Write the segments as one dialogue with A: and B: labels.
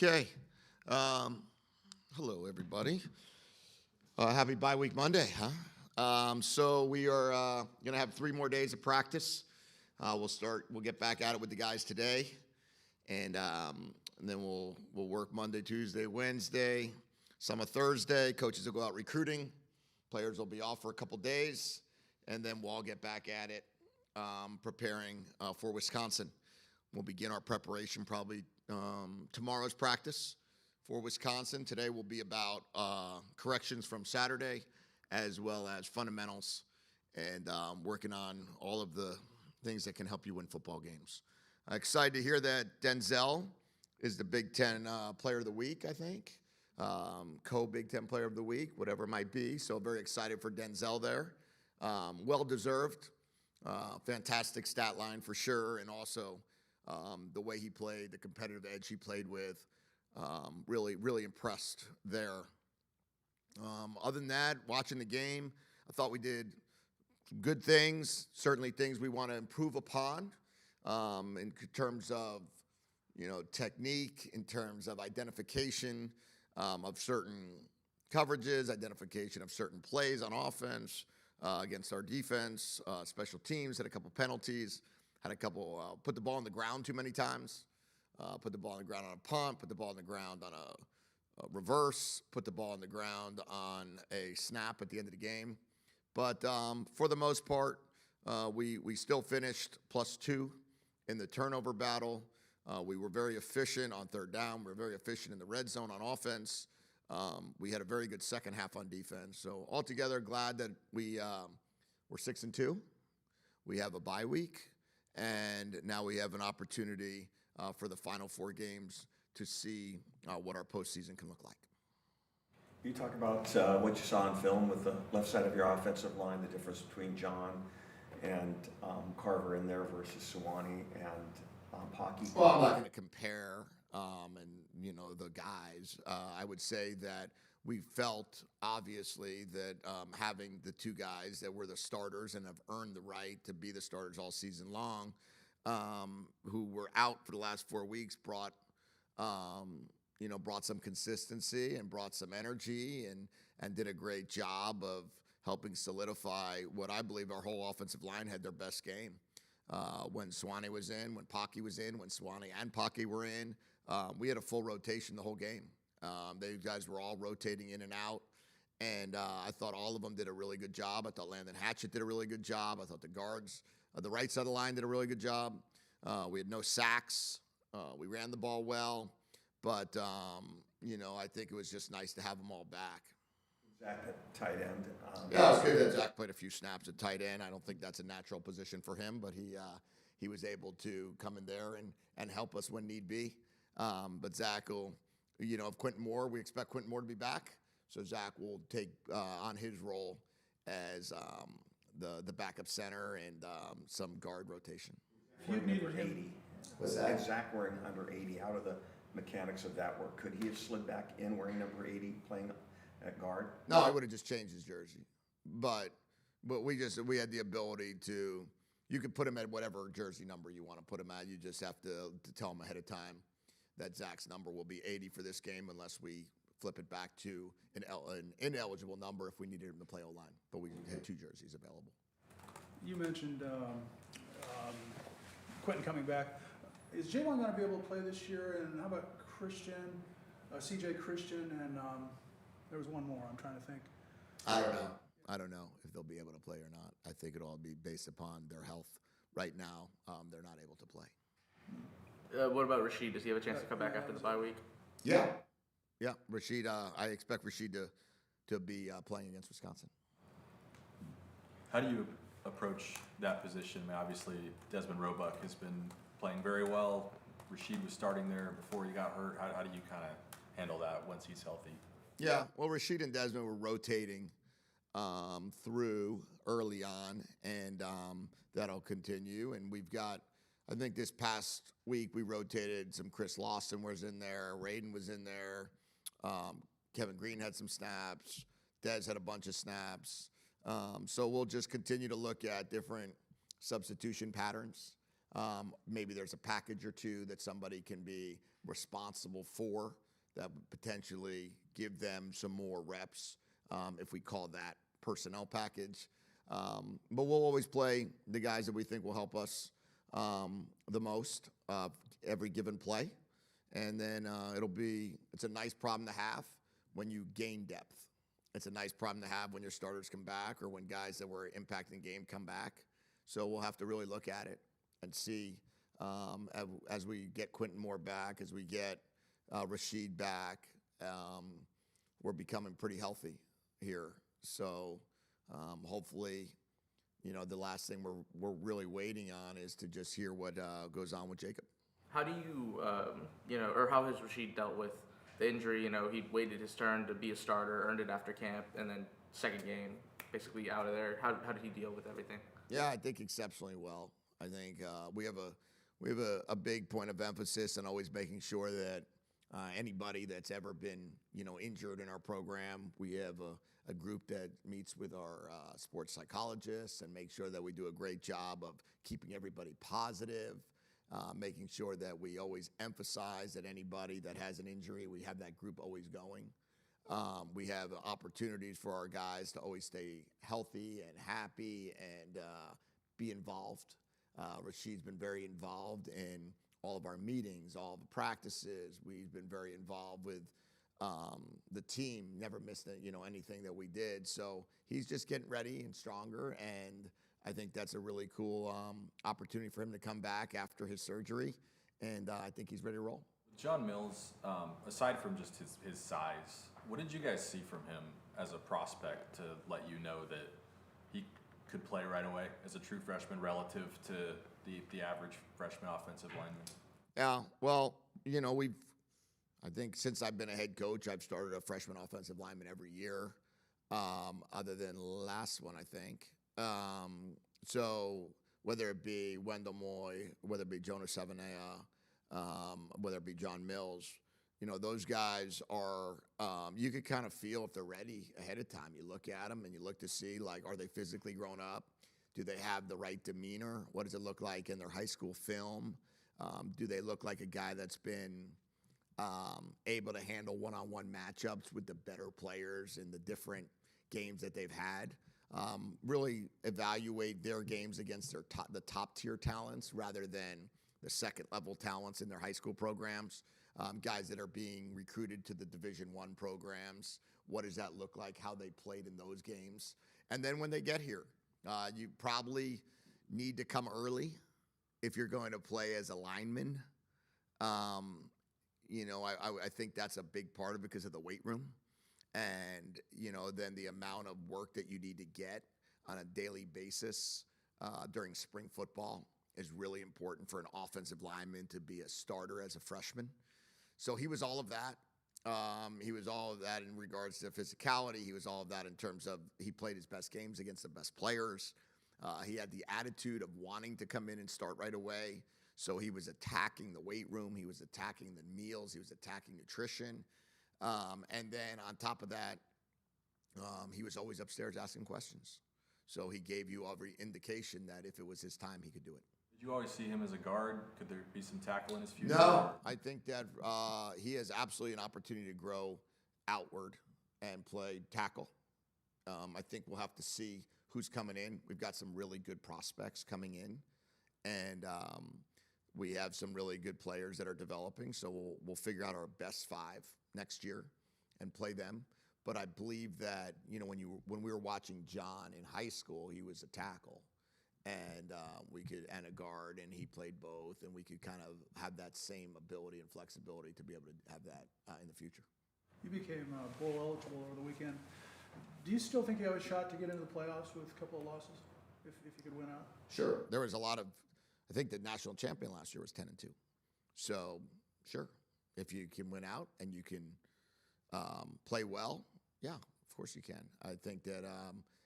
A: Okay. Hello, everybody. Happy bye week Monday, huh? So we are going to have 3 more days of practice. We'll get back at it with the guys today. And then we'll work Monday, Tuesday, Wednesday, some of Thursday. Coaches will go out recruiting. Players will be off for a couple days. And then we'll all get back at it, preparing for Wisconsin. We'll begin our preparation probably tomorrow's practice for Wisconsin. Today will be about corrections from Saturday as well as fundamentals and working on all of the things that can help you win football games. Excited to hear that Denzel is the Big Ten Player of the Week, I think. Co-Big Ten Player of the Week, whatever it might be. So very excited for Denzel there. Well-deserved. Fantastic stat line for sure. And also the way he played, the competitive edge he played with, really impressed there. Other than that, watching the game, I thought we did some good things, certainly things we want to improve upon in terms of, technique, in terms of identification of certain coverages, identification of certain plays on offense against our defense, special teams, had a couple penalties, had a couple put the ball on the ground too many times, put the ball on the ground on a punt, put the ball on the ground on a reverse, put the ball on the ground on a snap at the end of the game. But for the most part, we still finished +2 in the turnover battle. We were very efficient on third down. We were very efficient in the red zone on offense. We had a very good second half on defense. So altogether, glad that we're 6-2. We have a bye week, and now we have an opportunity for the final 4 games to see what our postseason can look like.
B: You talk about what you saw on film with the left side of your offensive line, the difference between John and Carver in there versus Sewanee and Pocky.
A: Well, I'm not going to compare the guys. I would say that we felt, obviously, that having the 2 guys that were the starters and have earned the right to be the starters all season long, who were out for the last 4 weeks, brought some consistency and brought some energy and did a great job of helping solidify what I believe our whole offensive line had their best game. When Sewanee was in, when Pocky was in, when Sewanee and Pocky were in, we had a full rotation the whole game. These guys were all rotating in and out, and I thought all of them did a really good job. I thought Landon Hatchett did a really good job. I thought the guards, the right side of the line, did a really good job. We had no sacks. We ran the ball well, but I think it was just nice to have them all back.
B: Zach at tight end.
A: Yeah, it was good that Zach played a few snaps at tight end. I don't think that's a natural position for him, but he was able to come in there and help us when need be. But Zach will, of Quentin Moore, we expect Quentin Moore to be back. So Zach will take on his role as the backup center and some guard rotation.
B: Wearing number 80.
A: What's that?
B: And Zach wearing under 80. How do the mechanics of that work? Could he have slid back in wearing number 80, playing at guard?
A: No, I would have just changed his jersey. But we had the ability to. You could put him at whatever jersey number you want to put him at. You just have to tell him ahead of time that Zach's number will be 80 for this game unless we flip it back to an ineligible number if we needed him to play O-line. But we had 2 jerseys available.
C: You mentioned Quentin coming back. Is Jalen going to be able to play this year? And how about Christian, CJ Christian, and there was one more I'm trying to think.
A: I don't know if they'll be able to play or not. I think it'll all be based upon their health. Right now, they're not able to play.
D: What about Rashid? Does he have a chance to come back after the bye week?
A: Yeah, Rashid. I expect Rashid to be playing against Wisconsin.
E: How do you approach that position? I mean, obviously, Desmond Roebuck has been playing very well. Rashid was starting there before he got hurt. How do you kind of handle that once he's healthy?
A: Yeah, well, Rashid and Desmond were rotating through early on, and that'll continue. And we've got, I think this past week we rotated some. Chris Lawson was in there. Raiden was in there. Kevin Green had some snaps. Dez had a bunch of snaps. So we'll just continue to look at different substitution patterns Maybe there's a package or two that somebody can be responsible for that would potentially give them some more reps, if we call that personnel package. But we'll always play the guys that we think will help us the most every given play. And then it's a nice problem to have when you gain depth. It's a nice problem to have when your starters come back or when guys that were impacting the game come back. So we'll have to really look at it and see as we get Quentin Moore back, as we get Rashid back, we're becoming pretty healthy here. So hopefully, the last thing we're really waiting on is to just hear what goes on with Jacob.
D: How do you, or how has Rashid dealt with the injury? He waited his turn to be a starter, earned it after camp, and then second game, basically out of there. How did he deal with everything?
A: Yeah, I think exceptionally well. I think we have a big point of emphasis on always making sure that anybody that's ever been injured in our program, we have a group that meets with our sports psychologists and make sure that we do a great job of keeping everybody positive, making sure that we always emphasize that anybody that has an injury, we have that group always going. We have opportunities for our guys to always stay healthy and happy and be involved. Rashid's been very involved in all of our meetings, all the practices. We've been very involved with the team, never missed anything that we did. So he's just getting ready and stronger, and I think that's a really cool opportunity for him to come back after his surgery, and I think he's ready to roll.
E: John Mills, aside from just his size, what did you guys see from him as a prospect to let you know that he could play right away as a true freshman relative to the average freshman offensive lineman?
A: Yeah, well, I think since I've been a head coach, I've started a freshman offensive lineman every year, other than last one, I think. So whether it be Wendell Moy, whether it be Jonas Savanea, whether it be John Mills, those guys are, you could kind of feel if they're ready ahead of time. You look at them and you look to see, are they physically grown up? Do they have the right demeanor? What does it look like in their high school film? Do they look like a guy that's been able to handle one-on-one matchups with the better players in the different games that they've had? Really evaluate their games against the top-tier talents rather than the second-level talents in their high school programs. Guys that are being recruited to the Division I programs. What does that look like? How they played in those games? And then when they get here, you probably need to come early if you're going to play as a lineman. I think that's a big part of it because of the weight room. And, then the amount of work that you need to get on a daily basis during spring football is really important for an offensive lineman to be a starter as a freshman. So he was all of that. He was all of that in regards to physicality. He was all of that in terms of he played his best games against the best players. He had the attitude of wanting to come in and start right away. So he was attacking the weight room. He was attacking the meals. He was attacking nutrition. And then on top of that, he was always upstairs asking questions. So he gave you every indication that if it was his time, he could do it.
E: Did you always see him as a guard? Could there be some tackle in his future?
A: No, I think that he has absolutely an opportunity to grow outward and play tackle. I think we'll have to see who's coming in. We've got some really good prospects coming in, and we have some really good players that are developing. So we'll figure out our best 5 next year and play them. But I believe that when we were watching John in high school, he was a tackle. And and a guard, and he played both, and we could kind of have that same ability and flexibility to be able to have that in the future.
C: You became bowl eligible over the weekend. Do you still think you have a shot to get into the playoffs with a couple of losses, if you could win out?
A: Sure. There was I think the national champion last year was 10-2. So sure, if you can win out and you can play well, yeah, of course you can. I think that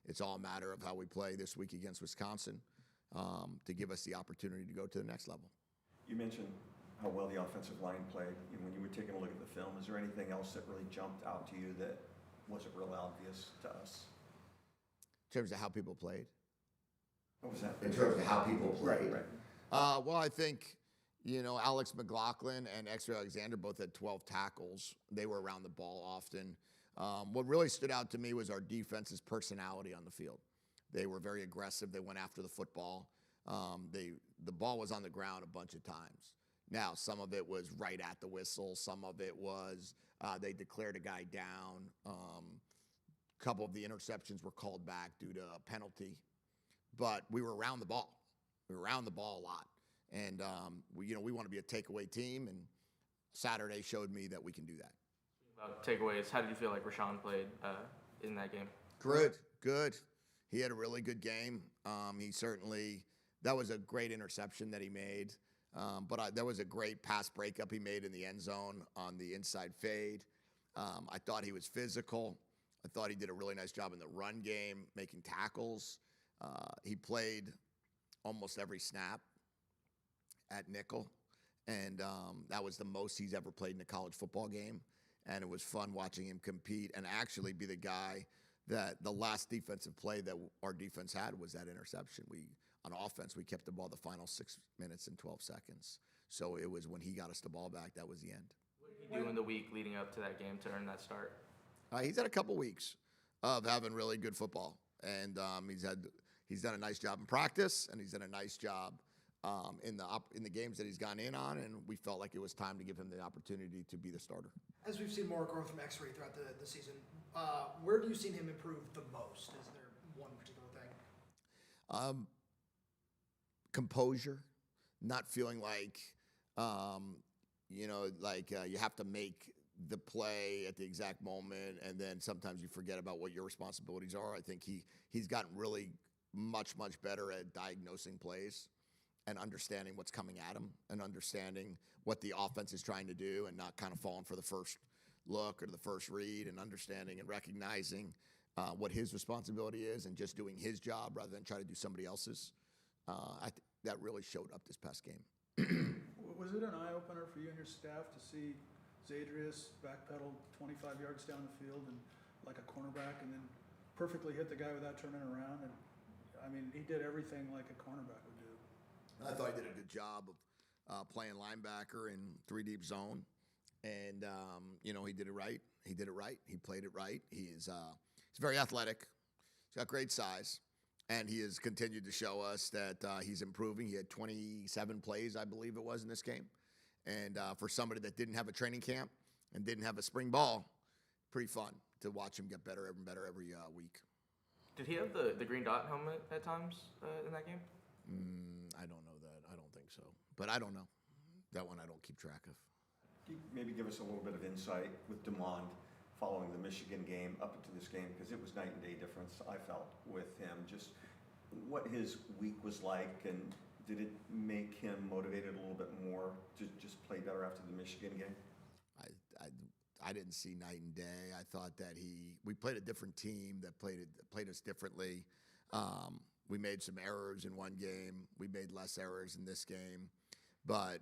A: it's all a matter of how we play this week against Wisconsin to give us the opportunity to go to the next level.
B: You mentioned how well the offensive line played. When you were taking a look at the film, is there anything else that really jumped out to you that wasn't real obvious to us?
A: In terms of how people played?
B: What was that?
A: In terms of how people played?
B: Right.
A: Well, I think, Alex McLaughlin and X-Ray Alexander both had 12 tackles. They were around the ball often. What really stood out to me was our defense's personality on the field. They were very aggressive. They went after the football. The ball was on the ground a bunch of times. Now, some of it was right at the whistle. Some of it was they declared a guy down. A couple of the interceptions were called back due to a penalty. But we were around the ball. We were around the ball a lot. And, we want to be a takeaway team. And Saturday showed me that we can do that.
D: About takeaways, how did you feel like Rashawn played in that game?
A: Good. He had a really good game. That was a great interception that he made. But there was a great pass breakup he made in the end zone on the inside fade. I thought he was physical. I thought he did a really nice job in the run game, making tackles. He played almost every snap at nickel, and that was the most he's ever played in a college football game. And it was fun watching him compete and actually be the guy that the last defensive play that our defense had was that interception. On offense, we kept the ball the final 6 minutes and 12 seconds. So it was when he got us the ball back, that was the end.
D: What did he do in the week leading up to that game to earn that start?
A: He's had a couple weeks of having really good football, and he's done a nice job in practice, and he's done a nice job in the games that he's gone in on, and we felt like it was time to give him the opportunity to be the starter.
F: As we've seen more growth from X-Ray throughout the season, where do you see him improve the most? Is there one particular thing?
A: Composure, not feeling like, you have to make the play at the exact moment, and then sometimes you forget about what your responsibilities are. I think he's gotten really much better at diagnosing plays and understanding what's coming at him and understanding what the offense is trying to do and not kind of falling for the first look or the first read, and understanding and recognizing what his responsibility is and just doing his job rather than trying to do somebody else's. That really showed up this past game.
C: Was it an eye-opener for you and your staff to see Zadrius backpedal 25 yards down the field and like a cornerback and then perfectly hit the guy without turning around? And I mean, he did everything like a cornerback would do.
A: I thought he did a good job of playing linebacker in 3-deep zone. And, he did it right. He played it right. He's very athletic. He's got great size. And he has continued to show us that he's improving. He had 27 plays, I believe it was, in this game. And for somebody that didn't have a training camp and didn't have a spring ball, pretty fun to watch him get better and better every week.
D: Did he have the green dot helmet at times in that game?
A: I don't know that. I don't think so. But I don't know. That one I don't keep track of.
B: Can you maybe give us a little bit of insight with DeMond following the Michigan game up into this game? Because it was night and day difference, I felt, with him. Just what his week was like, and did it make him motivated a little bit more to just play better after the Michigan game?
A: I didn't see night and day. I thought that we played a different team that played us differently. We made some errors in one game. We made less errors in this game. But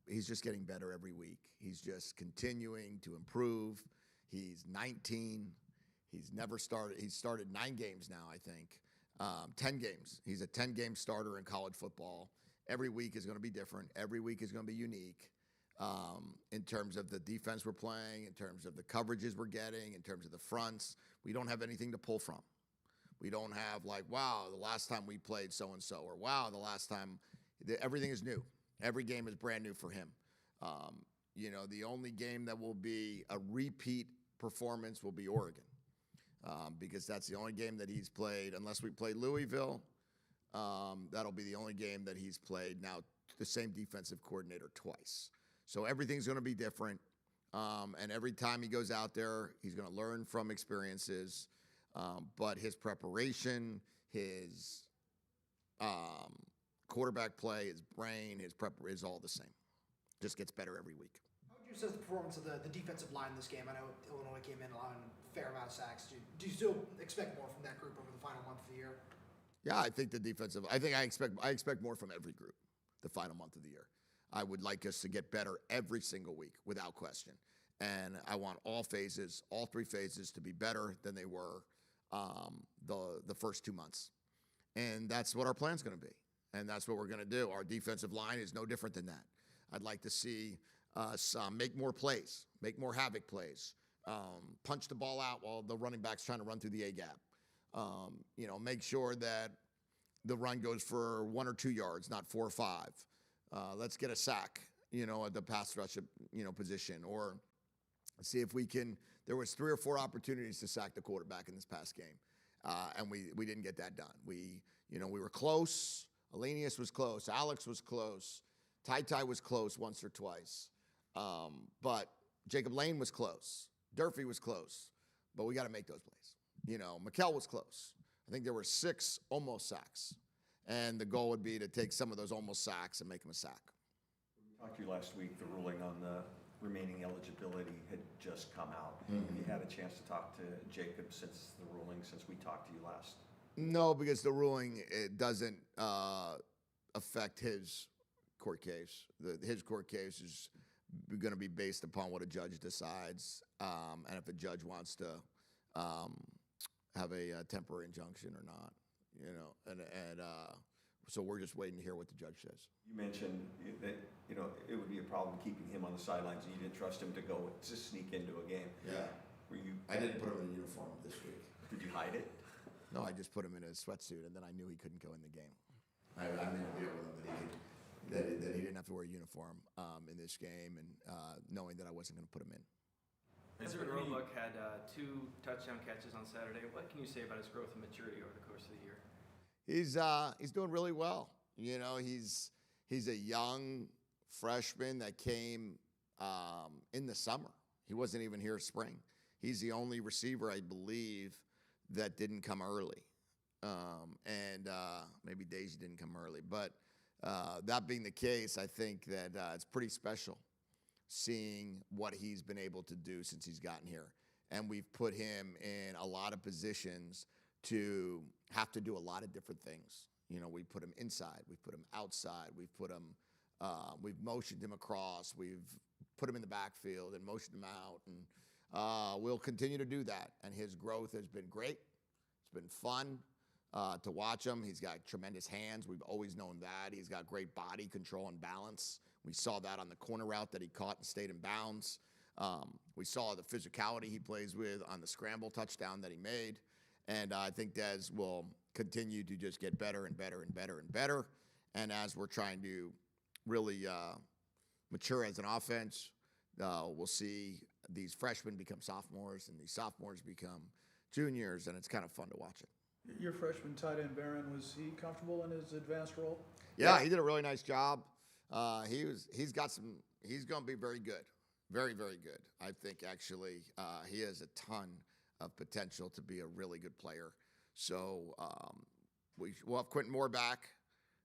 A: he's just getting better every week. He's just continuing to improve. He's 19. He's started 9 games now, I think. 10 games. He's a 10-game starter in college football. Every week is going to be different. Every week is going to be unique in terms of the defense we're playing, in terms of the coverages we're getting, in terms of the fronts. We don't have anything to pull from. We don't have wow, the last time we played so-and-so, or wow, the last time. Everything is new. Every game is brand new for him. The only game that will be a repeat performance will be Oregon. Because that's the only game that he's played, unless we play Louisville. That'll be the only game that he's played now, the same defensive coordinator twice. So everything's going to be different. And every time he goes out there, he's going to learn from experiences. But his preparation, his quarterback play, his brain, his prep is all the same. Just gets better every week.
F: How would you assess the performance of the defensive line this game? I know Illinois came in allowing a fair amount of sacks. Do you still expect more from that group over the final month of the year?
A: Yeah, I think I expect more from every group the final month of the year. I would like us to get better every single week, without question. And I want all 3 phases to be better than they were the first 2 months. And that's what our plan's going to be. and that's what we're going to do. Our defensive line is no different than that. I'd like to see us make more plays, make more havoc plays, punch the ball out while the running back's trying to run through the A-gap. Make sure that the run goes for 1 or 2 yards, not 4 or 5. Let's get a sack, at the pass rush, position, or see if we can. There was 3 or 4 opportunities to sack the quarterback in this past game, and we didn't get that done. We were close. Alenius was close. Alex was close. Ty was close once or twice, but Jacob Lane was close. Durfee was close, but we got to make those plays. McKell was close. I think there were 6 almost sacks, and the goal would be to take some of those almost sacks and make them a sack.
B: We talked to you last week. The ruling on the remaining eligibility had just come out. Have you had a chance to talk to Jacob since we talked to you last?
A: No, because the ruling, it doesn't affect his court case. His court case is going to be based upon what a judge decides, and if a judge wants to have a temporary injunction or not, so we're just waiting to hear what the judge says.
B: You mentioned that it would be a problem keeping him on the sidelines, and you didn't trust him to go to sneak into a game.
A: Yeah. I didn't put him in uniform this week.
B: Did you hide it?
A: No, I just put him in a sweatsuit, and then I knew he couldn't go in the game. I made a deal with him that he didn't have to wear a uniform in this game, and knowing that I wasn't going to put him in.
G: Roebuck had 2 touchdown catches on Saturday. What can you say about his growth and maturity over the course of the year?
A: He's doing really well. He's a young freshman that came in the summer. He wasn't even here spring. He's the only receiver, I believe, that didn't come early. And maybe Daisy didn't come early. But that being the case, I think that it's pretty special seeing what he's been able to do since he's gotten here. And we've put him in a lot of positions to have to do a lot of different things. We put him inside, we've put him outside, we've motioned him across, we've put him in the backfield and motioned him out, and we'll continue to do that. And his growth has been great. It's been fun to watch him. He's got tremendous hands. We've always known that. He's got great body control and balance. We saw that on the corner route that he caught and stayed in bounds. We saw the physicality he plays with on the scramble touchdown that he made. And I think Des will continue to just get better and better and better and better. And as we're trying to really mature as an offense, we'll see these freshmen become sophomores and these sophomores become juniors, and it's kind of fun to watch it.
C: Your freshman tight end, Barron, was he comfortable in his advanced role?
A: Yeah, he did a really nice job. He's going to be very good. Very, very good. I think, actually, he has a ton of potential to be a really good player. So we'll have Quentin Moore back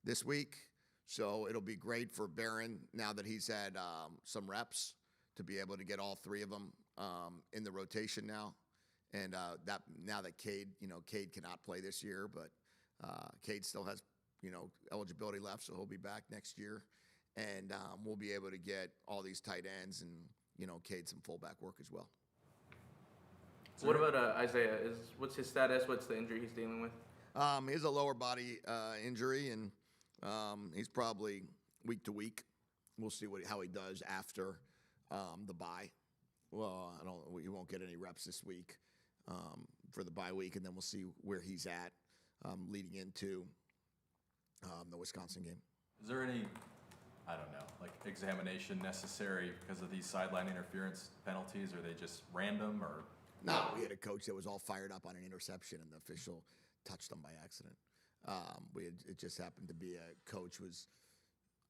A: this week. So it'll be great for Barron, now that he's had some reps, to be able to get all 3 of them in the rotation now. And that now that Cade cannot play this year, but Cade still has, eligibility left, so he'll be back next year. And we'll be able to get all these tight ends and, Cade some fullback work as well.
D: What about Isaiah? What's his status? What's the injury he's dealing with?
A: He has a lower body injury, and he's probably week to week. We'll see how he does after the bye. Well, he won't get any reps this week for the bye week, and then we'll see where he's at leading into the Wisconsin game.
E: Is there any, examination necessary because of these sideline interference penalties? Are they just random, or?
A: No, we had a coach that was all fired up on an interception, and the official touched him by accident. It just happened to be a coach was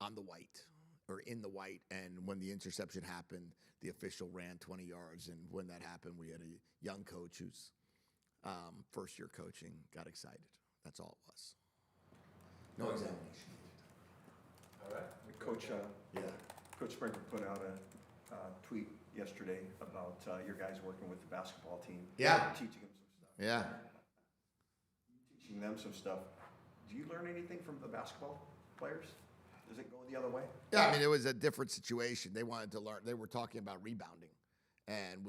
A: on the white or in the white, and when the interception happened, the official ran 20 yards, and when that happened, we had a young coach who's first-year coaching got excited. That's all it was. No examination needed.
G: All right.
B: Coach, Coach Springer put out a tweet yesterday about your guys working with the basketball team.
A: Yeah.
B: Teaching them some stuff.
A: Yeah.
B: Teaching them some stuff. Do you learn anything from the basketball players? Is it going the other way?
A: Yeah, I mean, it was a different situation. They wanted to learn. They were talking about rebounding, and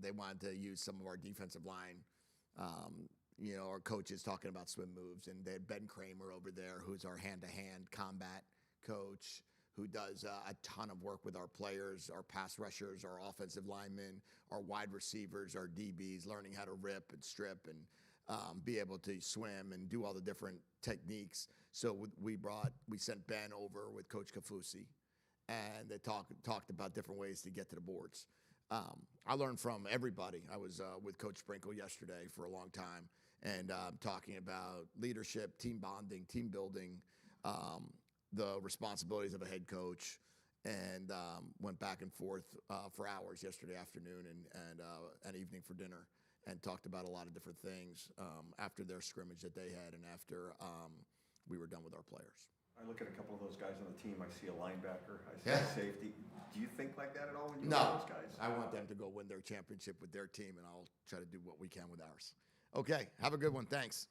A: they wanted to use some of our defensive line our coaches talking about swim moves, and they had Ben Kramer over there, who's our hand-to-hand combat coach, who does a ton of work with our players, our pass rushers, our offensive linemen, our wide receivers, our DBs, learning how to rip and strip and be able to swim and do all the different techniques. So we sent Ben over with Coach Kafusi, and they talked about different ways to get to the boards. I learned from everybody. I was with Coach Sprinkle yesterday for a long time, and talking about leadership, team bonding, team building, the responsibilities of a head coach, and went back and forth for hours yesterday afternoon and evening for dinner, and talked about a lot of different things after their scrimmage that they had and after we were done with our players.
B: I look at a couple of those guys on the team. I see a linebacker. I see a safety. Do you think like that at all when you look at those guys?
A: I want them to go win their championship with their team, and I'll try to do what we can with ours. Okay, have a good one. Thanks.